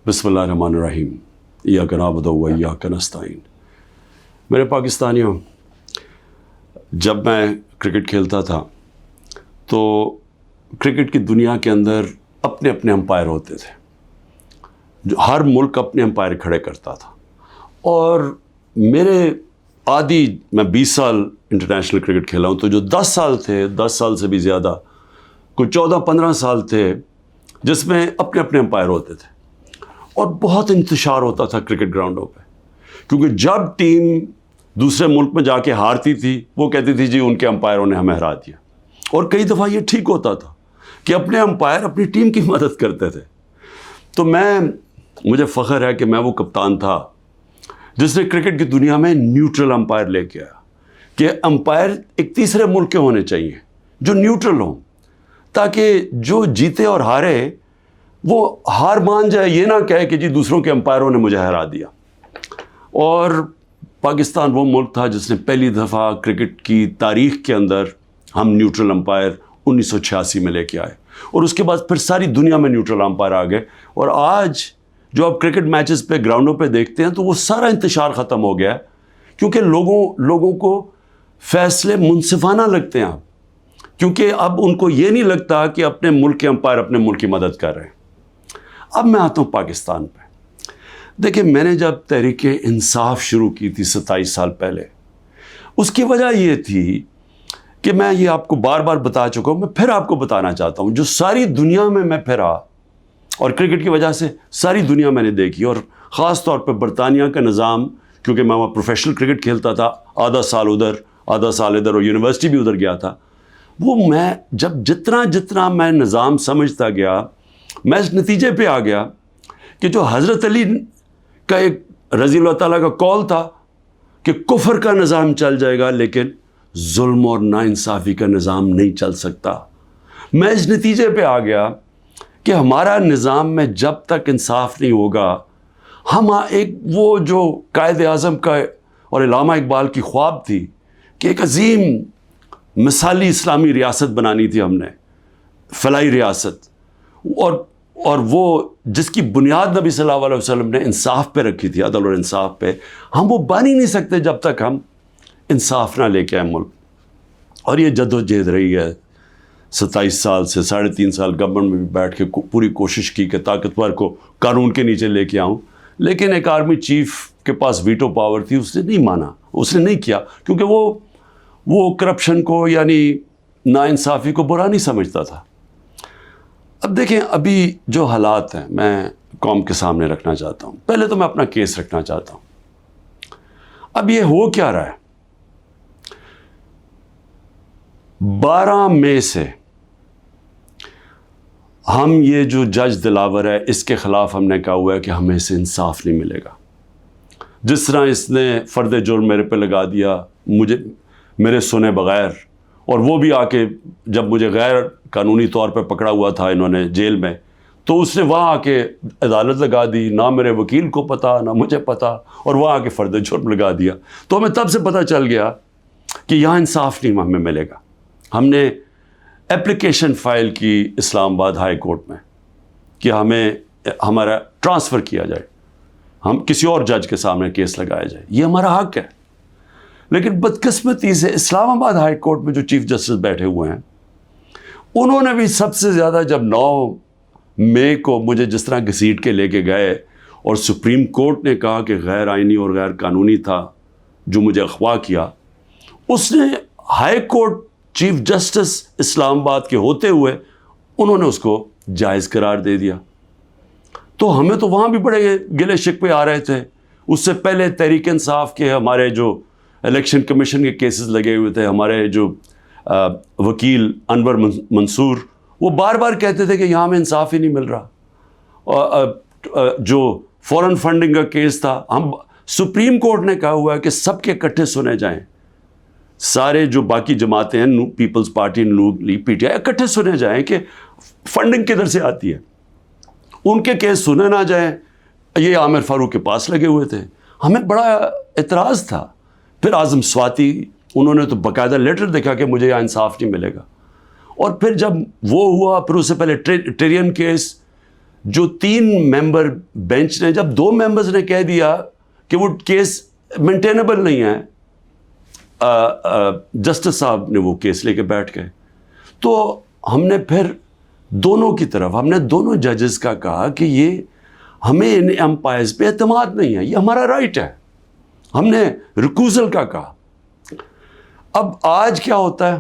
بسم اللہ الرحمن الرحیم ایاک نعبد و ایاک نستعین۔ میرے پاکستانیوں، جب میں کرکٹ کھیلتا تھا تو کرکٹ کی دنیا کے اندر اپنے اپنے امپائر ہوتے تھے، جو ہر ملک اپنے امپائر کھڑے کرتا تھا، اور میرے میں 20 سال انٹرنیشنل کرکٹ کھیلا ہوں، تو جو 10 سال تھے، 10 سال سے بھی زیادہ، کوئی 14-15 سال تھے جس میں اپنے اپنے امپائر ہوتے تھے، اور بہت انتشار ہوتا تھا کرکٹ گراؤنڈوں پہ، کیونکہ جب ٹیم دوسرے ملک میں جا کے ہارتی تھی وہ کہتی تھی جی ان کے امپائروں نے ہمیں ہرا دیا، اور کئی دفعہ یہ ٹھیک ہوتا تھا کہ اپنے امپائر اپنی ٹیم کی مدد کرتے تھے۔ تو مجھے فخر ہے کہ میں وہ کپتان تھا جس نے کرکٹ کی دنیا میں نیوٹرل امپائر لے کے آیا، کہ امپائر ایک تیسرے ملک کے ہونے چاہیے جو نیوٹرل ہوں، تاکہ جو جیتے اور ہارے وہ ہار مان جائے، یہ نہ کہے کہ جی دوسروں کے امپائروں نے مجھے ہرا دیا۔ اور پاکستان وہ ملک تھا جس نے پہلی دفعہ کرکٹ کی تاریخ کے اندر ہم نیوٹرل امپائر 1986 میں لے کے آئے، اور اس کے بعد پھر ساری دنیا میں نیوٹرل امپائر آ گئے، اور آج جو آپ کرکٹ میچز پہ گراؤنڈوں پہ دیکھتے ہیں تو وہ سارا انتشار ختم ہو گیا ہے، کیونکہ لوگوں کو فیصلے منصفانہ لگتے ہیں، کیونکہ اب ان کو یہ نہیں لگتا کہ اپنے ملک کے امپائر اپنے ملک کی مدد کر رہے ہیں۔ اب میں آتا ہوں پاکستان پہ۔ دیکھیں، میں نے جب تحریک انصاف شروع کی تھی 27 سال پہلے، اس کی وجہ یہ تھی کہ میں یہ آپ کو بار بار بتا چکا ہوں، میں پھر آپ کو بتانا چاہتا ہوں، جو ساری دنیا میں پھرا، اور کرکٹ کی وجہ سے ساری دنیا میں نے دیکھی، اور خاص طور پہ برطانیہ کا نظام، کیونکہ میں وہاں پروفیشنل کرکٹ کھیلتا تھا، آدھا سال ادھر آدھا سال ادھر، اور یونیورسٹی بھی ادھر گیا تھا، وہ میں جب جتنا میں نظام سمجھتا گیا، میں اس نتیجے پہ آ گیا کہ جو حضرت علی کا ایک رضی اللہ تعالیٰ کا قول تھا کہ کفر کا نظام چل جائے گا لیکن ظلم اور ناانصافی کا نظام نہیں چل سکتا، میں اس نتیجے پہ آ گیا کہ ہمارا نظام میں جب تک انصاف نہیں ہوگا، ہم ایک وہ جو قائد اعظم کا اور علامہ اقبال کی خواب تھی کہ ایک عظیم مثالی اسلامی ریاست بنانی تھی ہم نے، فلاحی ریاست، اور وہ جس کی بنیاد نبی صلی اللہ علیہ وسلم نے انصاف پہ رکھی تھی، عدل اور انصاف پہ، ہم وہ بن ہی نہیں سکتے جب تک ہم انصاف نہ لے کے آئے ملک۔ اور یہ جدوجہد رہی ہے 27 سال سے، 3.5 سال گورنمنٹ میں بھی بیٹھ کے پوری کوشش کی کہ طاقتور کو قانون کے نیچے لے کے آؤں، لیکن ایک آرمی چیف کے پاس ویٹو پاور تھی، اس نے نہیں مانا، اس نے نہیں کیا، کیونکہ وہ کرپشن کو یعنی ناانصافی کو برا نہیں سمجھتا تھا۔ اب دیکھیں، ابھی جو حالات ہیں میں قوم کے سامنے رکھنا چاہتا ہوں۔ پہلے تو میں اپنا کیس رکھنا چاہتا ہوں۔ اب یہ ہو کیا رہا ہے؟ 12 مئی سے ہم یہ جو جج دلاور ہے اس کے خلاف ہم نے کہا ہوا ہے کہ ہمیں اسے انصاف نہیں ملے گا۔ جس طرح اس نے فرد جرم میرے پہ لگا دیا، میرے سنے بغیر، اور وہ بھی آ کے جب مجھے غیر قانونی طور پہ پکڑا ہوا تھا انہوں نے جیل میں، تو اس نے وہاں آ کے عدالت لگا دی، نہ میرے وکیل کو پتا نہ مجھے پتا، اور وہاں آ کے فرد جرم لگا دیا۔ تو ہمیں تب سے پتہ چل گیا کہ یہاں انصاف نہیں ہمیں ملے گا۔ ہم نے اپلیکیشن فائل کی اسلام آباد ہائی کورٹ میں کہ ہمارا ٹرانسفر کیا جائے، ہم کسی اور جج کے سامنے کیس لگایا جائے، یہ ہمارا حق ہے۔ لیکن بدقسمتی سے اسلام آباد ہائی کورٹ میں جو چیف جسٹس بیٹھے ہوئے ہیں، انہوں نے بھی سب سے زیادہ، جب 9 مئی کو مجھے جس طرح گھسیٹ کے لے کے گئے اور سپریم کورٹ نے کہا کہ غیر آئینی اور غیر قانونی تھا جو مجھے اغوا کیا، اس نے ہائی کورٹ چیف جسٹس اسلام آباد کے ہوتے ہوئے انہوں نے اس کو جائز قرار دے دیا۔ تو ہمیں تو وہاں بھی بڑے گلے شکوے آ رہے تھے۔ اس سے پہلے تحریک انصاف کے ہمارے جو الیکشن کمیشن کے کیسز لگے ہوئے تھے، ہمارے جو وکیل انور منصور، وہ بار بار کہتے تھے کہ یہاں میں انصاف ہی نہیں مل رہا۔ اور جو فورن فنڈنگ کا کیس تھا، سپریم کورٹ نے کہا ہوا ہے کہ سب کے اکٹھے سنے جائیں، سارے جو باقی جماعتیں ہیں، پیپلز پارٹی، نون لیگ، پی ٹی آئی، اکٹھے سنے جائیں کہ فنڈنگ کدھر سے آتی ہے، ان کے کیس سنے نہ جائیں۔ یہ عامر فاروق کے پاس لگے ہوئے تھے، ہمیں بڑا اعتراض تھا۔ پھر اعظم سواتی، انہوں نے تو باقاعدہ لیٹر دیکھا کہ مجھے یہاں انصاف نہیں ملے گا۔ اور پھر جب وہ ہوا، پھر اس سے پہلے ٹیرین کیس، جو 3 ممبر بینچ نے، جب 2 ممبرز نے کہہ دیا کہ وہ کیس مینٹینیبل نہیں ہے، جسٹس صاحب نے وہ کیس لے کے بیٹھ گئے. تو ہم نے پھر دونوں کی طرف، ہم نے دونوں ججز کا کہا کہ یہ ہمیں ان امپائرز پہ اعتماد نہیں ہے، یہ ہمارا رائٹ ہے. ہم نے ریکوزل کا کہا. اب آج کیا ہوتا ہے؟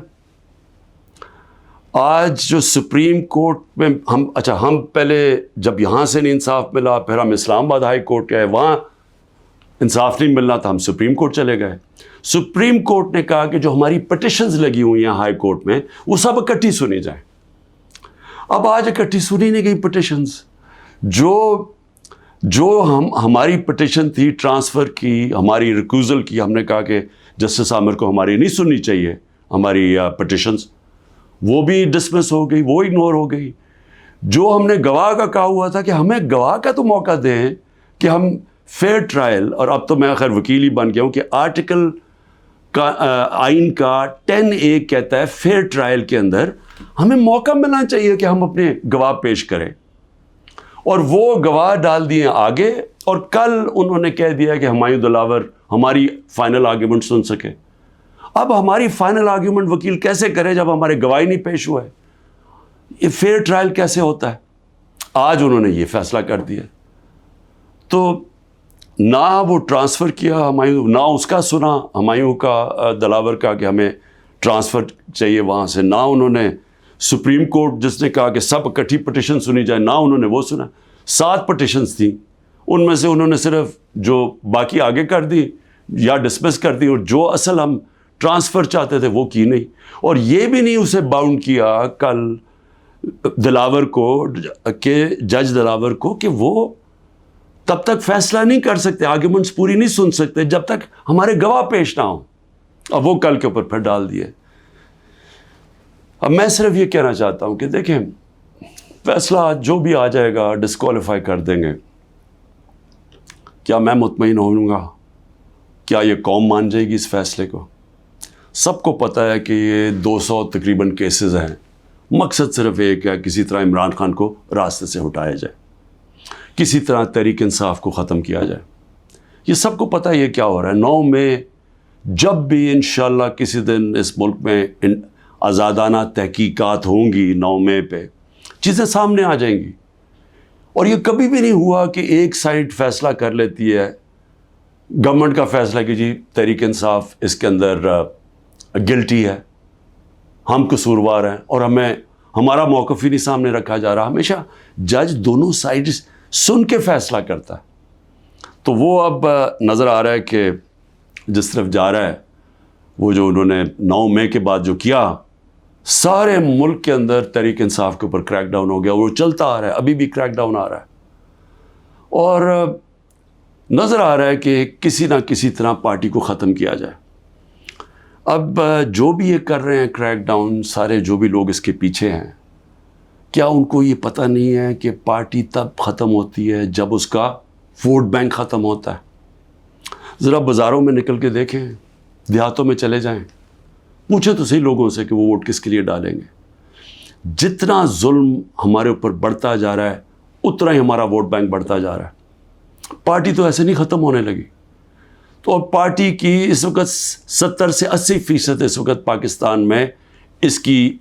آج جو سپریم کورٹ میں ہم پہلے جب یہاں سے نہیں انصاف ملا، پھر ہم اسلام آباد ہائی کورٹ گئے، وہاں انصاف نہیں ملنا تھا، ہم سپریم کورٹ چلے گئے. سپریم کورٹ نے کہا کہ جو ہماری پٹیشنز لگی ہوئی ہیں ہائی کورٹ میں، وہ سب اکٹھی سنی جائیں. اب آج اکٹھی سنی نہیں گئی پٹیشنز. جو ہماری پٹیشن تھی ٹرانسفر کی، ہماری ریکوزل کی، ہم نے کہا کہ جسٹس عامر کو ہماری نہیں سننی چاہیے ہماری پٹیشنز، وہ بھی ڈسمس ہو گئی، وہ اگنور ہو گئی. جو ہم نے گواہ کا کہا ہوا تھا کہ ہمیں گواہ کا تو موقع دیں کہ ہم فیئر ٹرائل، اور اب تو میں خیر وکیل ہی بن گیا ہوں کہ آرٹیکل کا آئین کا 10A کہتا ہے فیئر ٹرائل کے اندر ہمیں موقع ملنا چاہیے کہ ہم اپنے گواہ پیش کریں. اور وہ گواہ ڈال دیے آگے، اور کل انہوں نے کہہ دیا کہ ہمایوں دلاور ہماری فائنل آرگیومنٹ سن سکے. اب ہماری فائنل آرگیومنٹ وکیل کیسے کرے جب ہمارے گواہی نہیں پیش ہوا ہے؟ یہ فیئر ٹرائل کیسے ہوتا ہے؟ آج انہوں نے یہ فیصلہ کر دیا. تو نہ وہ ٹرانسفر کیا ہمایوں، نہ اس کا سنا ہمایوں کا دلاور کا کہ ہمیں ٹرانسفر چاہیے وہاں سے، نہ انہوں نے سپریم کورٹ جس نے کہا کہ سب اکٹھی پٹیشن سنی جائے، نہ انہوں نے وہ سنا. 7 پٹیشنز تھیں، ان میں سے انہوں نے صرف جو باقی آگے کر دی یا ڈسمس کر دی، اور جو اصل ہم ٹرانسفر چاہتے تھے وہ کی نہیں. اور یہ بھی نہیں اسے باؤنڈ کیا کل دلاور کو، کہ جج دلاور کو، کہ وہ تب تک فیصلہ نہیں کر سکتے، آرگیومنٹس پوری نہیں سن سکتے جب تک ہمارے گواہ پیش نہ ہوں. اب وہ کل کے اوپر پھر ڈال دیے. اب میں صرف یہ کہنا چاہتا ہوں کہ دیکھیں، فیصلہ جو بھی آ جائے گا ڈسکوالیفائی کر دیں گے. کیا میں مطمئن ہوں گا؟ کیا یہ قوم مان جائے گی اس فیصلے کو؟ سب کو پتہ ہے کہ یہ 200 تقریباً کیسز ہیں. مقصد صرف ایک ہے، کسی طرح عمران خان کو راستے سے ہٹایا جائے، کسی طرح تحریک انصاف کو ختم کیا جائے. یہ سب کو پتہ ہے یہ کیا ہو رہا ہے. 9 مئی جب بھی انشاءاللہ کسی دن اس ملک میں آزادانہ تحقیقات ہوں گی، 9 مئی پہ چیزیں سامنے آ جائیں گی. اور یہ کبھی بھی نہیں ہوا کہ ایک سائڈ فیصلہ کر لیتی ہے، گورنمنٹ کا فیصلہ کہ جی تحریک انصاف اس کے اندر گلٹی ہے، ہم قصوروار ہیں، اور ہمارا موقف ہی نہیں سامنے رکھا جا رہا. ہمیشہ جج دونوں سائڈز سن کے فیصلہ کرتا ہے. تو وہ اب نظر آ رہا ہے کہ جس طرف جا رہا ہے، وہ جو انہوں نے 9 مئی کے بعد جو کیا، سارے ملک کے اندر تحریک انصاف کے اوپر کریک ڈاؤن ہو گیا. وہ چلتا آ رہا ہے، ابھی بھی کریک ڈاؤن آ رہا ہے، اور نظر آ رہا ہے کہ کسی نہ کسی طرح پارٹی کو ختم کیا جائے. اب جو بھی یہ کر رہے ہیں کریک ڈاؤن، سارے جو بھی لوگ اس کے پیچھے ہیں، کیا ان کو یہ پتہ نہیں ہے کہ پارٹی تب ختم ہوتی ہے جب اس کا ووٹ بینک ختم ہوتا ہے؟ ذرا بازاروں میں نکل کے دیکھیں، دیہاتوں میں چلے جائیں، پوچھیں تو صحیح لوگوں سے کہ وہ ووٹ کس کے لیے ڈالیں گے. جتنا ظلم ہمارے اوپر بڑھتا جا رہا ہے، اتنا ہی ہمارا ووٹ بینک بڑھتا جا رہا ہے. پارٹی تو ایسے نہیں ختم ہونے لگی. تو اور پارٹی کی اس وقت 70 سے 80% اس وقت پاکستان میں اس کی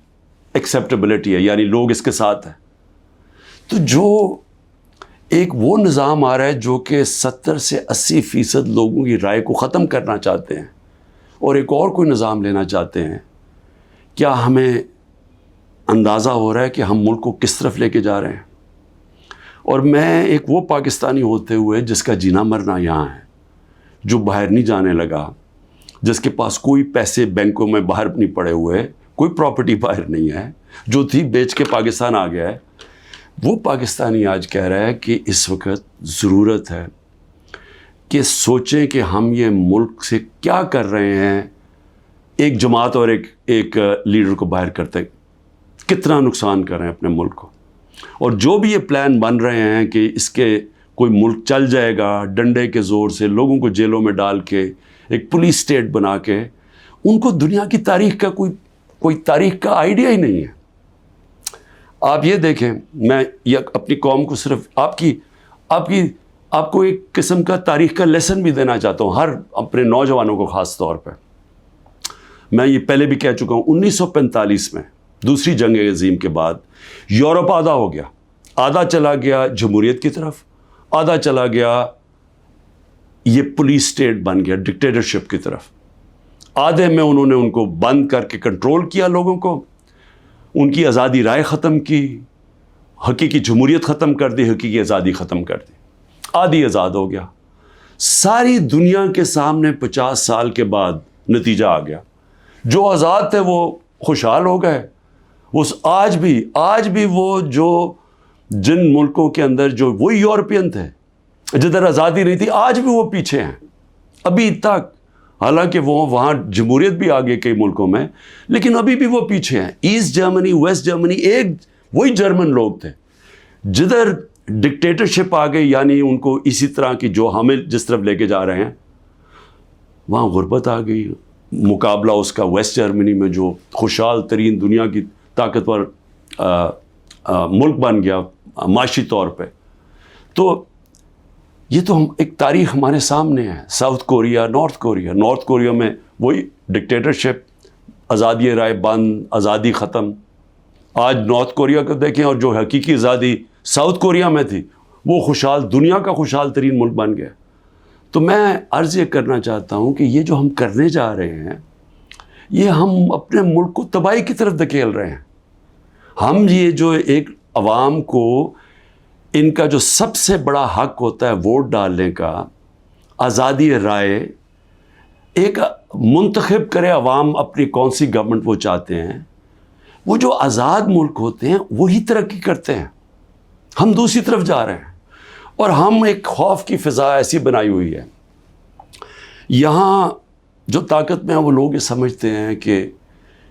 ایکسیپٹیبلٹی ہے، یعنی لوگ اس کے ساتھ ہیں. تو جو ایک وہ نظام آ رہا ہے جو کہ 70 سے 80% لوگوں کی رائے کو ختم کرنا چاہتے ہیں، اور ایک اور کوئی نظام لینا چاہتے ہیں. کیا ہمیں اندازہ ہو رہا ہے کہ ہم ملک کو کس طرف لے کے جا رہے ہیں؟ اور میں ایک وہ پاکستانی ہوتے ہوئے جس کا جینا مرنا یہاں ہے، جو باہر نہیں جانے لگا، جس کے پاس کوئی پیسے بینکوں میں باہر نہیں پڑے ہوئے، کوئی پراپرٹی باہر نہیں ہے، جو تھی بیچ کے پاکستان آ گیا ہے، وہ پاکستانی آج کہہ رہا ہے کہ اس وقت ضرورت ہے کہ سوچیں کہ ہم یہ ملک سے کیا کر رہے ہیں. ایک جماعت اور ایک لیڈر کو باہر کرتے کتنا نقصان کر رہے ہیں اپنے ملک کو. اور جو بھی یہ پلان بن رہے ہیں کہ اس کے کوئی ملک چل جائے گا ڈنڈے کے زور سے، لوگوں کو جیلوں میں ڈال کے، ایک پولیس اسٹیٹ بنا کے، ان کو دنیا کی تاریخ کا کوئی تاریخ کا آئیڈیا ہی نہیں ہے. آپ یہ دیکھیں، میں یہ اپنی قوم کو صرف آپ کو ایک قسم کا تاریخ کا لیسن بھی دینا چاہتا ہوں، ہر اپنے نوجوانوں کو خاص طور پہ. میں یہ پہلے بھی کہہ چکا ہوں، 1945 میں دوسری جنگ عظیم کے بعد یورپ آدھا ہو گیا، آدھا چلا گیا جمہوریت کی طرف، آدھا چلا گیا یہ پولیس اسٹیٹ بن گیا ڈکٹیٹرشپ کی طرف. آدھے میں انہوں نے ان کو بند کر کے کنٹرول کیا، لوگوں کو ان کی آزادی رائے ختم کی، حقیقی جمہوریت ختم کر دی، حقیقی آزادی ختم کر دی. آدھی آزاد ہو گیا. ساری دنیا کے سامنے 50 سال کے بعد نتیجہ آ گیا. جو آزاد تھے وہ خوشحال ہو گئے. وہ آج بھی وہ جو جن ملکوں کے اندر جو وہی یورپین تھے جدھر آزادی نہیں تھی، آج بھی وہ پیچھے ہیں ابھی تک. حالانکہ وہاں جمہوریت بھی آ گئی کئی ملکوں میں، لیکن ابھی بھی وہ پیچھے ہیں. ایسٹ جرمنی، ویسٹ جرمنی ایک وہی جرمن لوگ تھے. جدھر ڈکٹیٹرشپ آ گئی، یعنی ان کو اسی طرح کی جو ہمیں جس طرف لے کے جا رہے ہیں، وہاں غربت آ گئی. مقابلہ اس کا ویسٹ جرمنی میں جو خوشحال ترین دنیا کی طاقتور ملک بن گیا معاشی طور پہ. تو یہ تو ایک تاریخ ہمارے سامنے ہے. ساؤتھ کوریا، نارتھ کوریا میں وہی ڈکٹیٹرشپ، آزادی رائے بند، آزادی ختم. آج نارتھ کوریا کو دیکھیں، اور جو حقیقی آزادی ساؤتھ کوریا میں تھی، وہ خوشحال دنیا کا خوشحال ترین ملک بن گیا. تو میں عرض یہ کرنا چاہتا ہوں کہ یہ جو ہم کرنے جا رہے ہیں، یہ ہم اپنے ملک کو تباہی کی طرف دھکیل رہے ہیں. ہم یہ جو ایک عوام کو ان کا جو سب سے بڑا حق ہوتا ہے ووٹ ڈالنے کا، آزادی رائے، ایک منتخب کرے عوام اپنی کون سی گورنمنٹ وہ چاہتے ہیں. وہ جو آزاد ملک ہوتے ہیں وہی ترقی کرتے ہیں. ہم دوسری طرف جا رہے ہیں، اور ہم ایک خوف کی فضا ایسی بنائی ہوئی ہے. یہاں جو طاقت میں ہیں وہ لوگ یہ سمجھتے ہیں کہ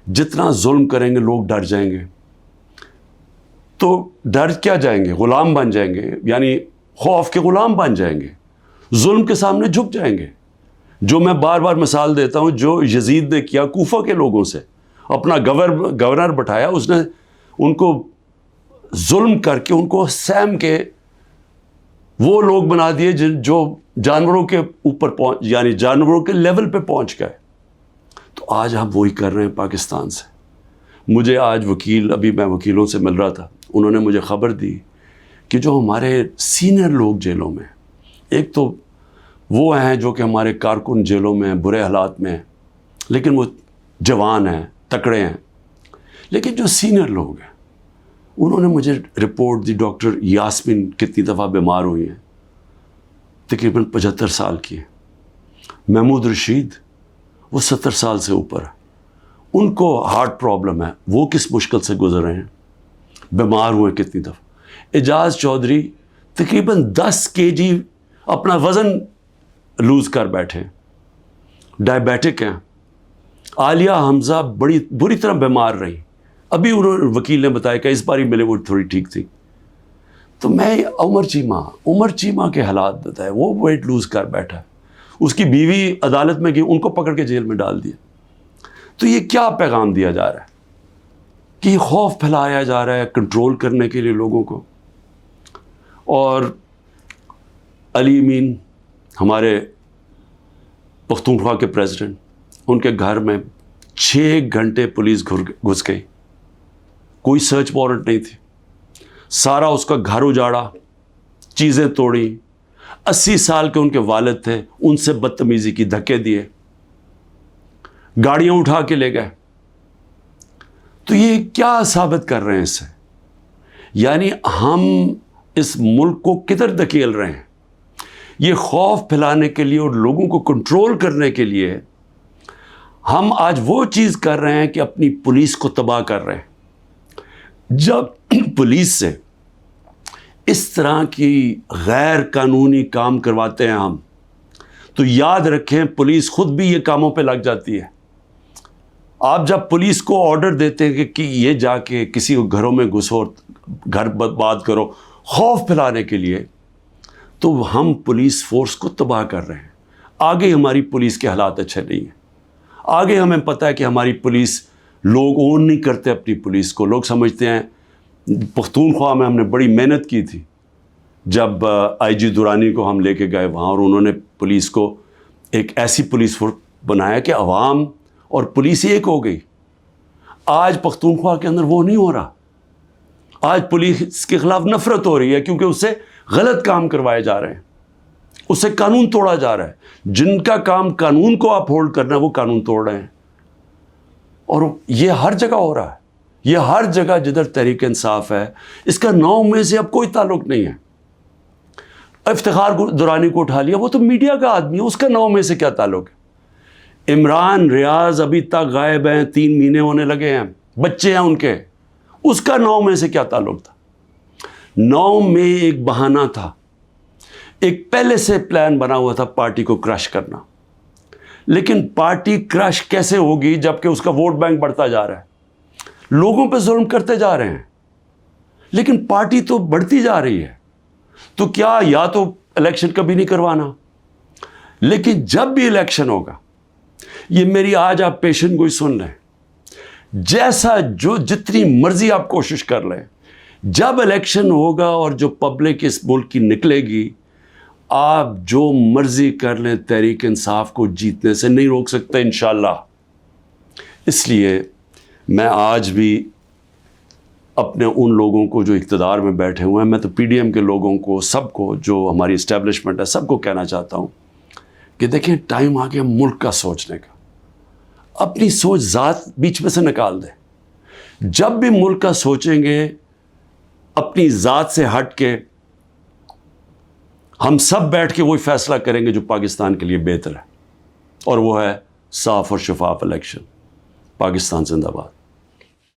جتنا ظلم کریں گے لوگ ڈر جائیں گے. تو ڈر کیا جائیں گے؟ غلام بن جائیں گے، یعنی خوف کے غلام بن جائیں گے، ظلم کے سامنے جھک جائیں گے. جو میں بار بار مثال دیتا ہوں، جو یزید نے کیا کوفہ کے لوگوں سے، اپنا گورنر بٹھایا، اس نے ان کو ظلم کر کے ان کو سیم کے وہ لوگ بنا دیے جو جانوروں کے اوپر یعنی جانوروں کے لیول پہ پہنچ گئے. تو آج ہم وہی کر رہے ہیں پاکستان سے. مجھے آج ابھی میں وکیلوں سے مل رہا تھا، انہوں نے مجھے خبر دی کہ جو ہمارے سینئر لوگ جیلوں میں، ایک تو وہ ہیں جو کہ ہمارے کارکن جیلوں میں برے حالات میں ہیں، لیکن وہ جوان ہیں، تکڑے ہیں. لیکن جو سینئر لوگ ہیں، انہوں نے مجھے رپورٹ دی، ڈاکٹر یاسمین کتنی دفعہ بیمار ہوئی ہیں، تقریباً 75 سال کی ہیں. محمود رشید وہ 70 سال سے اوپر ہے، ان کو ہارٹ پرابلم ہے، وہ کس مشکل سے گزر رہے ہیں، بیمار ہوئے کتنی دفعہ. اعجاز چودھری تقریباً 10 kg اپنا وزن لوز کر بیٹھے، ڈائبیٹک ہیں. عالیہ حمزہ بڑی بری طرح بیمار رہی، ابھی وکیل نے بتایا کہ اس باری ملے وہ تھوڑی ٹھیک تھی. تو میں عمر چیمہ کے حالات بتائے، وہ ویٹ لوز کر بیٹھا ہے، اس کی بیوی عدالت میں گئی، ان کو پکڑ کے جیل میں ڈال دیا. تو یہ کیا پیغام دیا جا رہا ہے کہ یہ خوف پھیلایا جا رہا ہے کنٹرول کرنے کے لیے لوگوں کو. اور علی امین ہمارے پختونخوا کے پریزیڈنٹ، ان کے گھر میں 6 گھنٹے پولیس گھس گئی، کوئی سرچ وارنٹ نہیں تھی. سارا اس کا گھر اجاڑا، چیزیں توڑی. 80 سال کے ان کے والد تھے، ان سے بدتمیزی کی، دھکے دیے، گاڑیاں اٹھا کے لے گئے. تو یہ کیا ثابت کر رہے ہیں اس سے؟ یعنی ہم اس ملک کو کدھر دھکیل رہے ہیں؟ یہ خوف پھیلانے کے لیے اور لوگوں کو کنٹرول کرنے کے لیے ہم آج وہ چیز کر رہے ہیں کہ اپنی پولیس کو تباہ کر رہے ہیں. جب پولیس سے اس طرح کی غیر قانونی کام کرواتے ہیں ہم، تو یاد رکھیں پولیس خود بھی یہ کاموں پہ لگ جاتی ہے. آپ جب پولیس کو آرڈر دیتے ہیں کہ یہ جا کے کسی گھروں میں گھسو، گھر برباد کرو، خوف پھیلانے کے لیے، تو ہم پولیس فورس کو تباہ کر رہے ہیں. آگے ہماری پولیس کے حالات اچھے نہیں ہیں. آگے ہمیں پتہ ہے کہ ہماری پولیس، لوگ اون نہیں کرتے اپنی پولیس کو. لوگ سمجھتے ہیں پختونخوا میں ہم نے بڑی محنت کی تھی جب آئی جی درانی کو ہم لے کے گئے وہاں، اور انہوں نے پولیس کو ایک ایسی پولیس فورس بنایا کہ عوام اور پولیس ایک ہو گئی. آج پختونخوا کے اندر وہ نہیں ہو رہا. آج پولیس کے خلاف نفرت ہو رہی ہے کیونکہ اس سے غلط کام کروائے جا رہے ہیں، اس سے قانون توڑا جا رہا ہے. جن کا کام قانون کو اپ ہولڈ کرنا ہے وہ قانون توڑ رہے ہیں، اور یہ ہر جگہ ہو رہا ہے. یہ ہر جگہ جدھر تحریک انصاف ہے. اس کا 9 میں سے اب کوئی تعلق نہیں ہے. افتخار درانی کو اٹھا لیا، وہ تو میڈیا کا آدمی ہے، اس کا 9 میں سے کیا تعلق ہے؟ عمران ریاض ابھی تک غائب ہیں، 3 مہینے ہونے لگے ہیں، بچے ہیں ان کے، اس کا 9 میں سے کیا تعلق تھا؟ 9 میں ایک بہانہ تھا، ایک پہلے سے پلان بنا ہوا تھا پارٹی کو کرش کرنا. لیکن پارٹی کرش کیسے ہوگی جبکہ اس کا ووٹ بینک بڑھتا جا رہا ہے، لوگوں پہ ظلم کرتے جا رہے ہیں، لیکن پارٹی تو بڑھتی جا رہی ہے. تو کیا یا تو الیکشن کبھی نہیں کروانا، لیکن جب بھی الیکشن ہوگا، یہ میری آج آپ پیشن گوئی سن لیں، جیسا جو جتنی مرضی آپ کوشش کر لیں، جب الیکشن ہوگا اور جو پبلک اس ملک کی نکلے گی، آپ جو مرضی کر لیں، تحریک انصاف کو جیتنے سے نہیں روک سکتے انشاءاللہ. اس لیے میں آج بھی اپنے ان لوگوں کو جو اقتدار میں بیٹھے ہوئے ہیں، میں تو پی ڈی ایم کے لوگوں کو، سب کو، جو ہماری اسٹیبلشمنٹ ہے، سب کو کہنا چاہتا ہوں کہ دیکھیں ٹائم آ گیا ملک کا سوچنے کا. اپنی سوچ ذات بیچ میں سے نکال دیں. جب بھی ملک کا سوچیں گے اپنی ذات سے ہٹ کے، ہم سب بیٹھ کے وہی فیصلہ کریں گے جو پاکستان کے لیے بہتر ہے، اور وہ ہے صاف اور شفاف الیکشن. پاکستان زندہ باد.